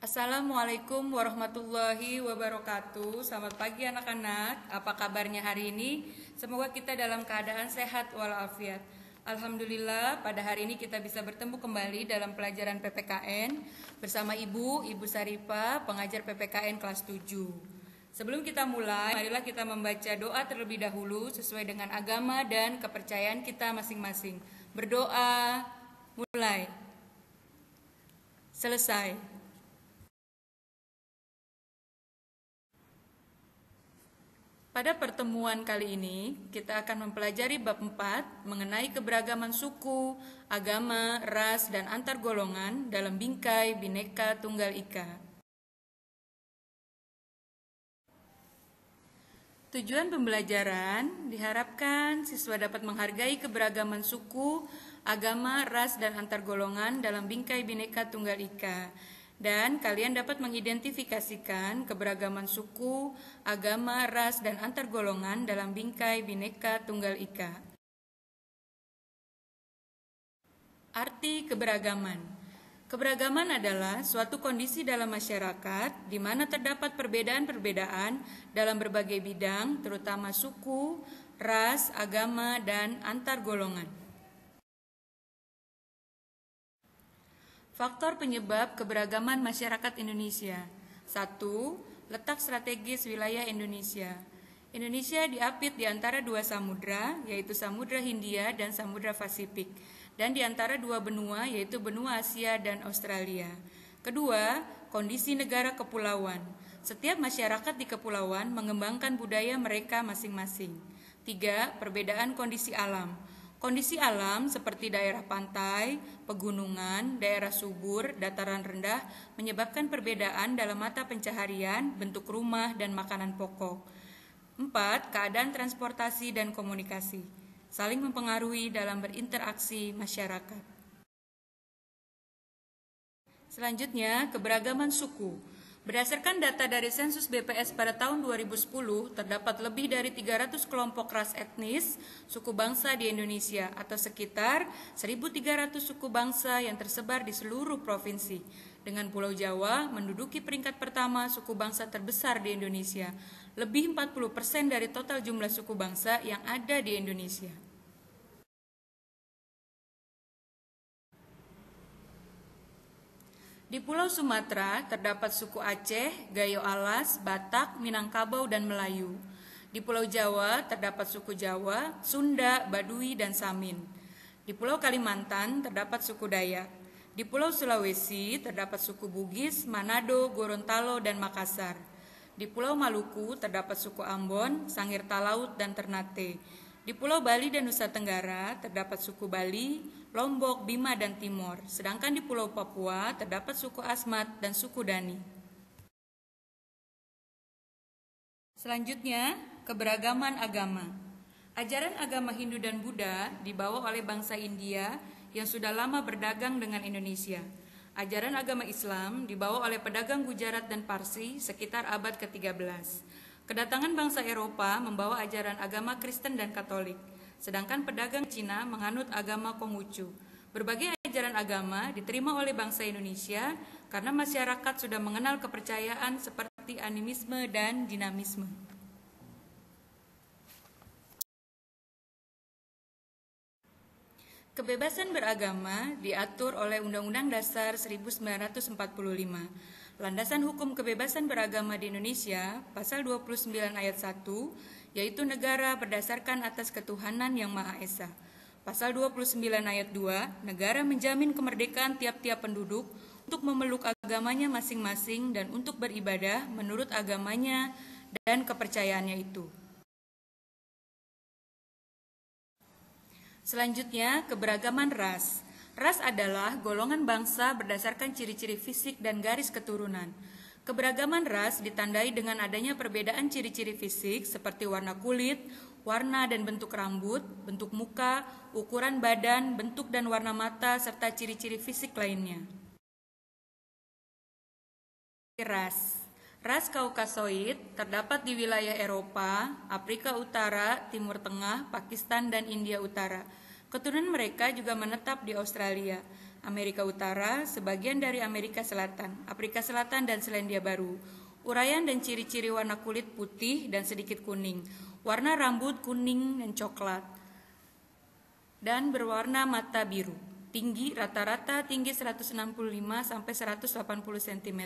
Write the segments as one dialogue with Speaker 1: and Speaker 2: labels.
Speaker 1: Assalamualaikum warahmatullahi wabarakatuh. Selamat pagi anak-anak. Apa kabarnya hari ini? Semoga kita dalam keadaan sehat walafiat. Alhamdulillah, pada hari ini kita bisa bertemu kembali dalam pelajaran PPKN bersama Ibu Sarifah, pengajar PPKN kelas 7. Sebelum kita mulai, marilah kita membaca doa terlebih dahulu sesuai dengan agama dan kepercayaan kita masing-masing. Berdoa, mulai. Selesai. Pada pertemuan kali ini, kita akan mempelajari bab 4 mengenai keberagaman suku, agama, ras, dan antar golongan dalam bingkai Bhinneka Tunggal Ika. Tujuan pembelajaran diharapkan siswa dapat menghargai keberagaman suku, agama, ras, dan antar golongan dalam bingkai Bhinneka Tunggal Ika. Dan kalian dapat mengidentifikasikan keberagaman suku, agama, ras, dan antar golongan dalam bingkai Bhinneka Tunggal Ika. Arti keberagaman. Keberagaman adalah suatu kondisi dalam masyarakat di mana terdapat perbedaan-perbedaan dalam berbagai bidang, terutama suku, ras, agama, dan antar golongan. Faktor penyebab keberagaman masyarakat Indonesia. 1. Letak strategis wilayah Indonesia. Indonesia diapit di antara dua samudra, yaitu Samudra Hindia dan Samudra Pasifik, dan di antara dua benua, yaitu benua Asia dan Australia. Kedua, kondisi negara kepulauan. Setiap masyarakat di kepulauan mengembangkan budaya mereka masing-masing. 3. Perbedaan kondisi alam. Kondisi alam seperti daerah pantai, pegunungan, daerah subur, dataran rendah menyebabkan perbedaan dalam mata pencaharian, bentuk rumah, dan makanan pokok. 4. Keadaan transportasi dan komunikasi saling mempengaruhi dalam berinteraksi masyarakat. Selanjutnya, keberagaman suku. Berdasarkan data dari sensus BPS pada tahun 2010, terdapat lebih dari 300 kelompok ras etnis suku bangsa di Indonesia atau sekitar 1.300 suku bangsa yang tersebar di seluruh provinsi. Dengan Pulau Jawa menduduki peringkat pertama suku bangsa terbesar di Indonesia, lebih 40% dari total jumlah suku bangsa yang ada di Indonesia. Di Pulau Sumatera terdapat suku Aceh, Gayo Alas, Batak, Minangkabau, dan Melayu. Di Pulau Jawa terdapat suku Jawa, Sunda, Baduy, dan Samin. Di Pulau Kalimantan terdapat suku Dayak. Di Pulau Sulawesi terdapat suku Bugis, Manado, Gorontalo, dan Makassar. Di Pulau Maluku terdapat suku Ambon, Sangir Talaut, dan Ternate. Di Pulau Bali dan Nusa Tenggara terdapat suku Bali, Lombok, Bima, dan Timor. Sedangkan di Pulau Papua terdapat suku Asmat dan suku Dani. Selanjutnya, keberagaman agama. Ajaran agama Hindu dan Buddha dibawa oleh bangsa India yang sudah lama berdagang dengan Indonesia. Ajaran agama Islam dibawa oleh pedagang Gujarat dan Parsi sekitar abad ke-13. Kedatangan bangsa Eropa membawa ajaran agama Kristen dan Katolik, sedangkan pedagang Cina menganut agama Konghucu. Berbagai ajaran agama diterima oleh bangsa Indonesia karena masyarakat sudah mengenal kepercayaan seperti animisme dan dinamisme. Kebebasan beragama diatur oleh Undang-Undang Dasar 1945. Landasan hukum kebebasan beragama di Indonesia, pasal 29 ayat 1, yaitu negara berdasarkan atas ketuhanan yang Maha Esa. Pasal 29 ayat 2, negara menjamin kemerdekaan tiap-tiap penduduk untuk memeluk agamanya masing-masing dan untuk beribadah menurut agamanya dan kepercayaannya itu. Selanjutnya, keberagaman ras. Ras adalah golongan bangsa berdasarkan ciri-ciri fisik dan garis keturunan. Keberagaman ras ditandai dengan adanya perbedaan ciri-ciri fisik seperti warna kulit, warna dan bentuk rambut, bentuk muka, ukuran badan, bentuk dan warna mata, serta ciri-ciri fisik lainnya. Ras Kaukasoid terdapat di wilayah Eropa, Afrika Utara, Timur Tengah, Pakistan, dan India Utara. Keturunan mereka juga menetap di Australia. Amerika Utara, sebagian dari Amerika Selatan, Afrika Selatan, dan Selandia Baru. Uraian dan ciri-ciri warna kulit putih dan sedikit kuning, warna rambut kuning dan coklat, dan berwarna mata biru. Tinggi rata-rata tinggi 165 sampai 180 cm.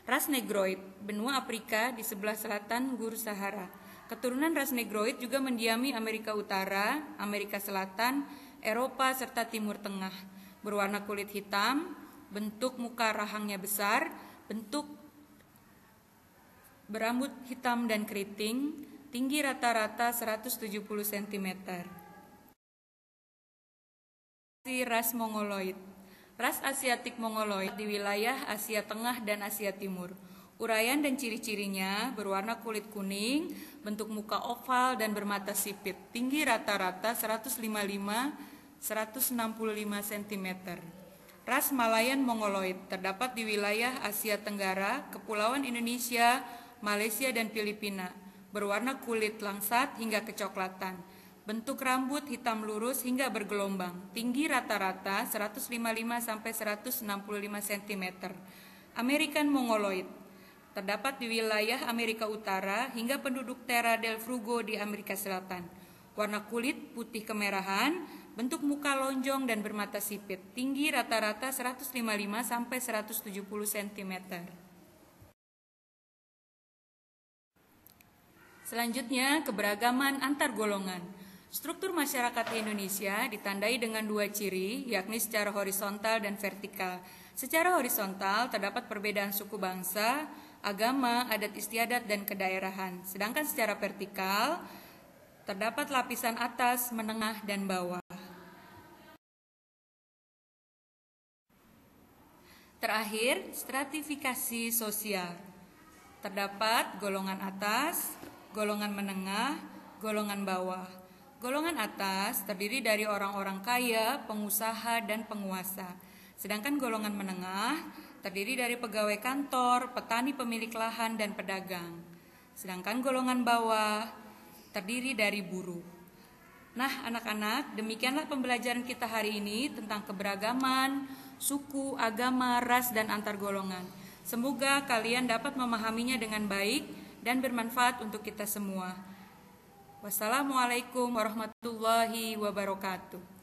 Speaker 1: Ras Negroid, benua Afrika di sebelah selatan Gurun Sahara. Keturunan ras Negroid juga mendiami Amerika Utara, Amerika Selatan, Eropa, serta Timur Tengah. Berwarna kulit hitam, bentuk muka rahangnya besar, bentuk berambut hitam dan keriting, tinggi rata-rata 170 cm. Ras Mongoloid. Ras Asiatik Mongoloid di wilayah Asia Tengah dan Asia Timur. Uraian dan ciri-cirinya berwarna kulit kuning, bentuk muka oval dan bermata sipit. Tinggi rata-rata 165-165 cm. Ras Malayan Mongoloid terdapat di wilayah Asia Tenggara, Kepulauan Indonesia, Malaysia, dan Filipina. Berwarna kulit langsat hingga kecoklatan. Bentuk rambut hitam lurus hingga bergelombang. Tinggi rata-rata 155-165 cm. American Mongoloid terdapat di wilayah Amerika Utara hingga penduduk Terra del Fuego di Amerika Selatan. Warna kulit putih kemerahan, bentuk muka lonjong dan bermata sipit. Tinggi rata-rata 155-170 cm. Selanjutnya, keberagaman antar golongan. Struktur masyarakat di Indonesia ditandai dengan dua ciri, yakni secara horizontal dan vertikal. Secara horizontal terdapat perbedaan suku bangsa, agama, adat istiadat, dan kedaerahan. Sedangkan secara vertikal terdapat lapisan atas, menengah, dan bawah. Terakhir, stratifikasi sosial. Terdapat golongan atas, golongan menengah, golongan bawah. Golongan atas terdiri dari orang-orang kaya, pengusaha, dan penguasa. Sedangkan golongan menengah terdiri dari pegawai kantor, petani pemilik lahan, dan pedagang. Sedangkan golongan bawah terdiri dari buruh. Nah, anak-anak, demikianlah pembelajaran kita hari ini tentang keberagaman, suku, agama, ras, dan antar golongan. Semoga kalian dapat memahaminya dengan baik dan bermanfaat untuk kita semua. Wassalamualaikum warahmatullahi wabarakatuh.